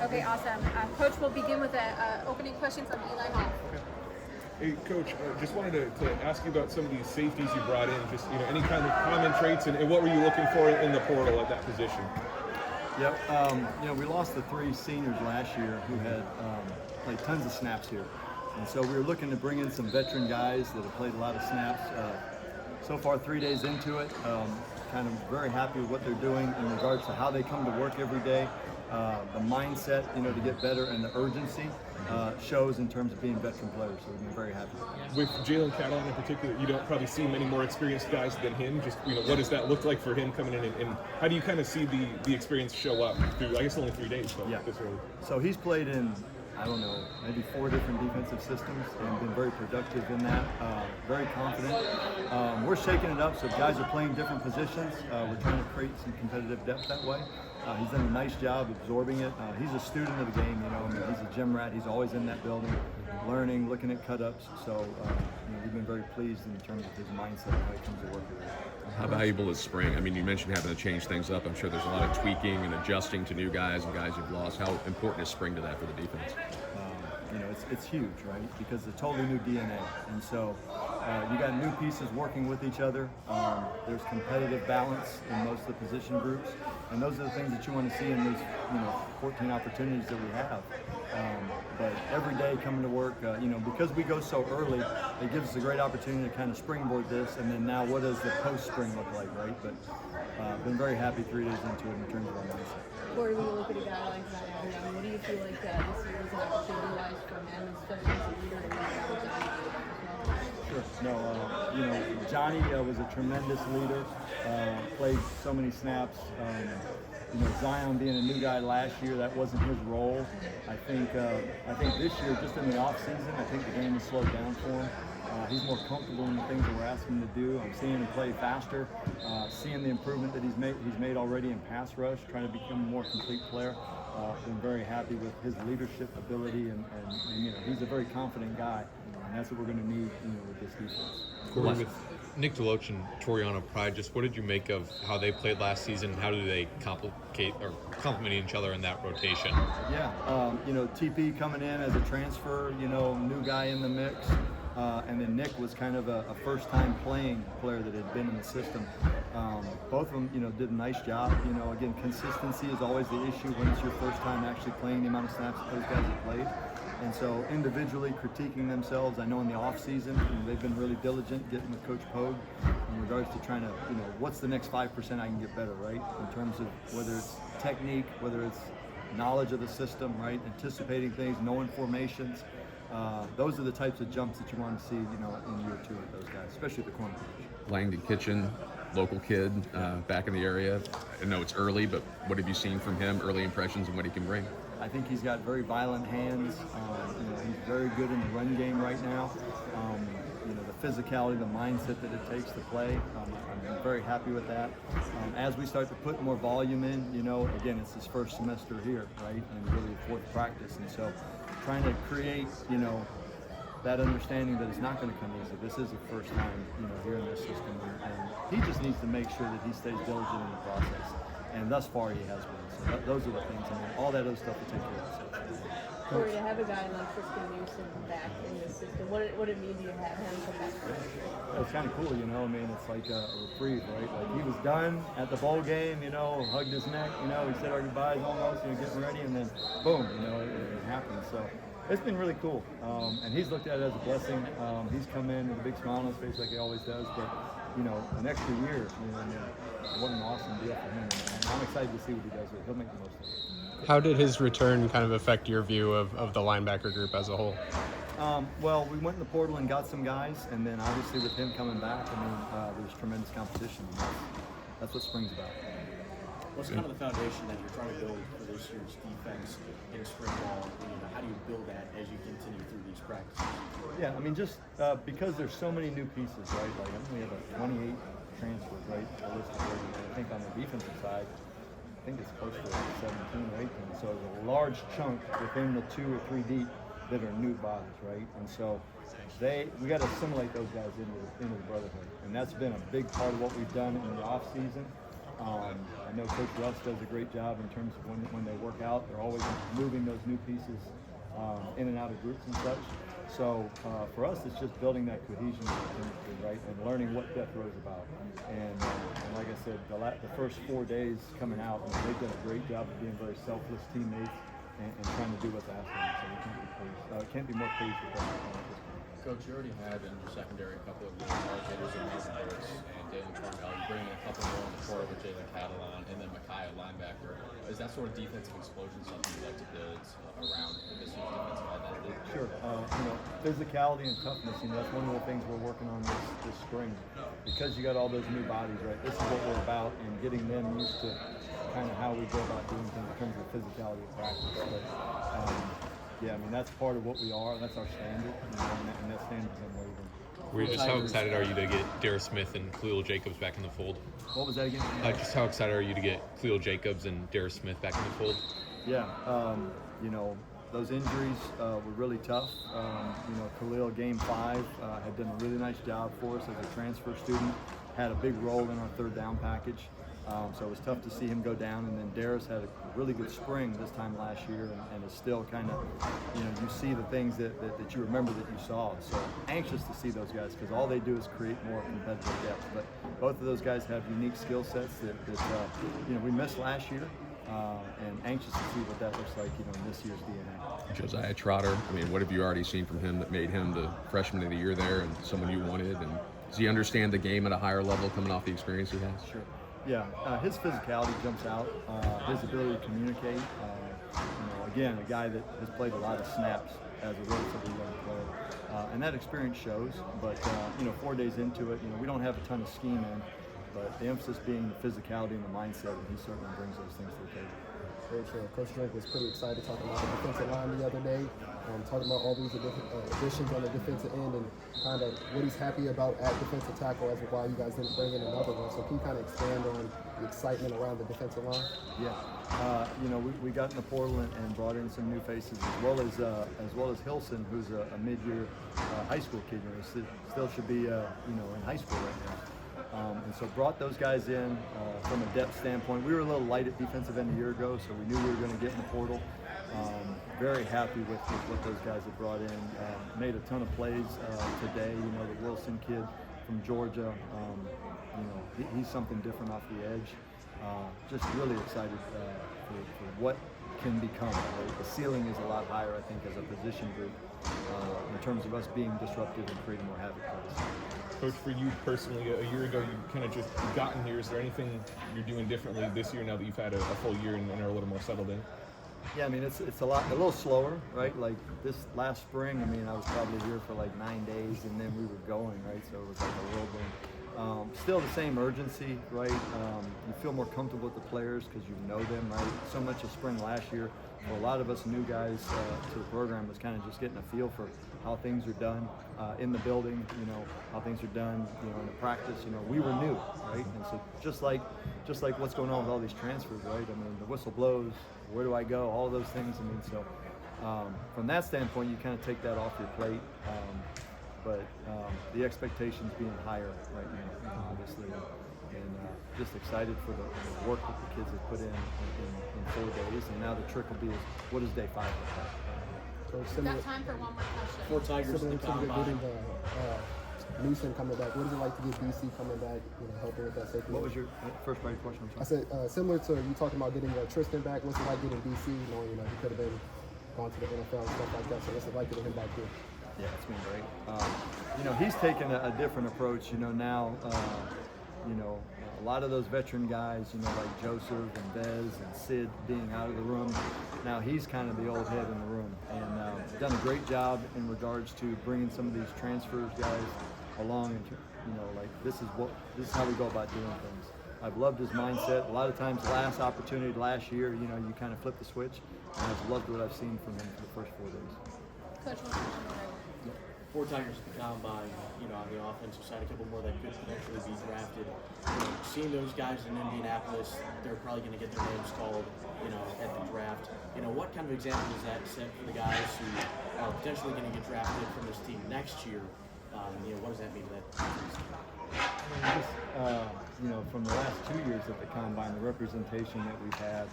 Okay, awesome. Coach, we'll begin with the opening questions on Eli Hall. Okay. Hey, Coach, just wanted to ask you about some of these safeties you brought in. Just any kind of common traits, and what were you looking for in the portal at that position? Yep. We lost the 3 seniors last year who had played tons of snaps here, and so we were looking to bring in some veteran guys that have played a lot of snaps. So far, 3 days into it, kind of very happy with what they're doing in regards to how they come to work every day. The mindset, to get better, and the urgency shows in terms of being veteran players. So we've been very happy. With Jalen Catalan in particular, you don't probably see many more experienced guys than him. Just what does that look like for him coming in, and how do you kind of see the experience show up through? I guess only 3 days, but this early. So he's played in, maybe 4 different defensive systems and been very productive in that. Very confident. We're shaking it up, so guys are playing different positions. We're trying to create some competitive depth that way. He's done a nice job absorbing it. He's a student of the game, he's a gym rat. He's always in that building, learning, looking at cut-ups. So we've been very pleased in terms of his mindset and how he comes to work with it. How valuable is spring? I mean, you mentioned having to change things up. I'm sure there's a lot of tweaking and adjusting to new guys and guys you've lost. How important is spring to that for the defense? It's huge, right? Because it's totally new DNA, and so you got new pieces working with each other. There's competitive balance in most of the position groups, and those are the things that you want to see in these 14 opportunities that we have. But every day coming to work, because we go so early, it gives us a great opportunity to kind of springboard this, and then now what does the post-spring look like, right? But been very happy 3 days into it in terms of our mindset. Corey, when you look at a guy like Zion, what do you feel like this year is an opportunity-wise for him, especially as a leader in the Sure. No, Johnny was a tremendous leader, played so many snaps. Zion being a new guy last year, that wasn't his role. I think this year, just in the off season, I think the game has slowed down for him. He's more comfortable in the things that we're asking him to do. I'm seeing him play faster, seeing the improvement that he's made already in pass rush, trying to become a more complete player. Been very happy with his leadership ability, and he's a very confident guy, and that's what we're going to need with this defense. Corey, with Nick Deloach and Toriano Pride, just what did you make of how they played last season? How do they complement each other in that rotation? Yeah, TP coming in as a transfer, new guy in the mix. And then Nick was kind of a first-time playing player that had been in the system. Both of them, did a nice job. Again, consistency is always the issue when it's your first time actually playing the amount of snaps that those guys have played. And so individually critiquing themselves, I know in the off-season, they've been really diligent getting with Coach Pogue in regards to trying to, what's the next 5% I can get better, right? In terms of whether it's technique, whether it's knowledge of the system, right? Anticipating things, knowing formations. Those are the types of jumps that you want to see, in year 2 with those guys, especially at the corner position. Langdon Kitchen, local kid, back in the area. I know it's early, but what have you seen from him, early impressions, and what he can bring? I think he's got very violent hands. He's very good in the run game right now. The physicality, the mindset that it takes to play, I'm very happy with that. As we start to put more volume in, again, it's his first semester here, right, and really the 4th practice, and so trying to create, that understanding that it's not going to come easy. This is the first time, here in this system, and he just needs to make sure that he stays diligent in the process. And thus far, he has been. So those are the things. All that other stuff will take care of itself. Corey, to have a guy like Tristan Newsom back in the system, what did it mean to you to have him come back? It's kind of cool, it's like a reprieve, right? Like he was done at the bowl game, hugged his neck, we said our goodbyes almost, getting ready, and then boom, it happened. So it's been really cool, and he's looked at it as a blessing. He's come in with a big smile on his face like he always does, but an extra year, what an awesome deal for him. And I'm excited to see what he does with it. He'll make the most of it. How did his return kind of affect your view of the linebacker group as a whole? Well, we went in the portal and got some guys, and then obviously with him coming back, there's tremendous competition. That's what spring's about. What's kind of the foundation that you're trying to build for this year's defense in spring ball? How do you build that as you continue through these practices? Yeah, just because there's so many new pieces, right? Like we have 28 transfers, right? I think on the defensive side, I think it's close to 17 or 18. So there's a large chunk within the 2 or 3 deep that are new bodies, right? And so we got to assimilate those guys into the brotherhood, and that's been a big part of what we've done in the off season. I know Coach Russ does a great job in terms of when they work out. They're always moving those new pieces in and out of groups and such. So for us, it's just building that cohesion in the chemistry, right, and learning what death row is about. And like I said, the first 4 days coming out, they've done a great job of being very selfless teammates and trying to do what's asked of them. So we can't be pleased. Can't be more pleased with that. Coach, you already had in your secondary a couple of really hard hitters in Marvin Burks and Dalen Cornell. You bring in a couple more on the portal with Jalen Catalan and then Micaiah linebacker. Is that sort of defensive explosion something you'd like to build around this year's defensive identity? Sure. Physicality and toughness, that's one of the things we're working on this spring. Because you got all those new bodies, right? This is what we're about, and getting them used to kind of how we go about doing things in terms of physicality of practice. But that's part of what we are. That's our standard, and that standard is unwavering. Just how excited are you to get Darius Smith and Khalil Jacobs back in the fold? What was that again? Just how excited are you to get Khalil Jacobs and Darius Smith back in the fold? Yeah, those injuries were really tough. Khalil, game 5, had done a really nice job for us as a transfer student, had a big role in our third down package. So it was tough to see him go down. And then Darius had a really good spring this time last year and is still kind of, you see the things that you remember that you saw. So anxious to see those guys because all they do is create more competitive depth. But both of those guys have unique skill sets that we missed last year. And anxious to see what that looks like, in this year's DNA. Josiah Trotter, what have you already seen from him that made him the freshman of the year there and someone you wanted? And does he understand the game at a higher level coming off the experience he has? Sure. Yeah, his physicality jumps out. His ability to communicate. Again, a guy that has played a lot of snaps as a relatively young player, and that experience shows. But 4 days into it, we don't have a ton of scheme in. But the emphasis being the physicality and the mindset, and he certainly brings those things to the table. Coach Drake was pretty excited talking about the defensive line the other day, talking about all these additions on the defensive end and kind of what he's happy about at defensive tackle as to why you guys didn't bring in another one. So can you kind of expand on the excitement around the defensive line? Yeah, we got in the portal and brought in some new faces as well as Hilson, who's a mid-year high school kid. He still should be in high school right now. And so brought those guys in from a depth standpoint. We were a little light at defensive end a year ago, so we knew we were going to get in the portal. Very happy with what those guys have brought in. Made a ton of plays today. The Wilson kid from Georgia, he's something different off the edge. Just really excited for what can become. Right? The ceiling is a lot higher, I think, as a position group in terms of us being disruptive and creating more havoc for us. Coach, for you personally, a year ago you kind of just gotten here. Is there anything you're doing differently this year now that you've had a full year and are a little more settled in? Yeah, it's a little slower, right? Like this last spring, I was probably here for like 9 days and then we were going, right? So it was like a whirlwind. Still the same urgency, right? You feel more comfortable with the players because you know them, right? So much of spring last year, for a lot of us new guys to the program was kind of just getting a feel for how things are done in the building, how things are done, in the practice. We were new, right? And so just like what's going on with all these transfers, right? The whistle blows, where do I go? All those things. So from that standpoint, you kind of take that off your plate. But the expectations being higher right now, obviously, and just excited for the work that the kids have put in 4 days, and now the trick will be what does day 5 look like? We've got time for one more question. 4 Tigers in the combine. Newsom coming back. What is it like to get BC coming back, helping with that safety? What was your first part of your question? I said similar to you talking about getting Tristan back. What's it like getting BC? Knowing he could have been gone to the NFL and stuff like that. So what's it like getting him back here? Yeah, it's been great. He's taken a different approach. Now, a lot of those veteran guys, like Joseph and Bez and Sid being out of the room. Now he's kind of the old head in the room, and done a great job in regards to bringing some of these transfers guys along. And this is how we go about doing things. I've loved his mindset. A lot of times, last year, you kind of flip the switch, and I've loved what I've seen from him for the first 4 days. Coach, one question. 4 Tigers at the combine, on the offensive side, a couple more that could potentially be drafted. Seeing those guys in Indianapolis, they're probably going to get their names called, at the draft. What kind of example does that set for the guys who are potentially going to get drafted from this team next year? What does that mean to that team? you know, from the last 2 years at the combine, the representation that we've had,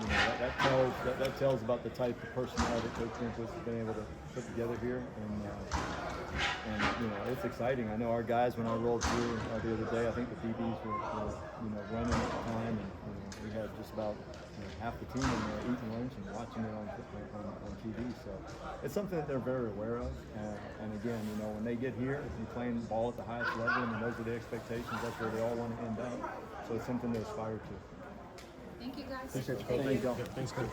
you know, that tells about the type of personnel that Coach Grimquist has been able to put together here, and you know, it's exciting. I know our guys, when I rolled through the other day, I think the DBs were you know, running at the time, and you know, we had just about half the team in there eating lunch and watching it on TV. So it's something that they're very aware of. And again, you know, when they get here and playing ball at the highest level, and those are the expectations, that's where they all want to end up. So it's something to aspire to. Thank you guys. Appreciate you. Thank you. Thanks, Coach.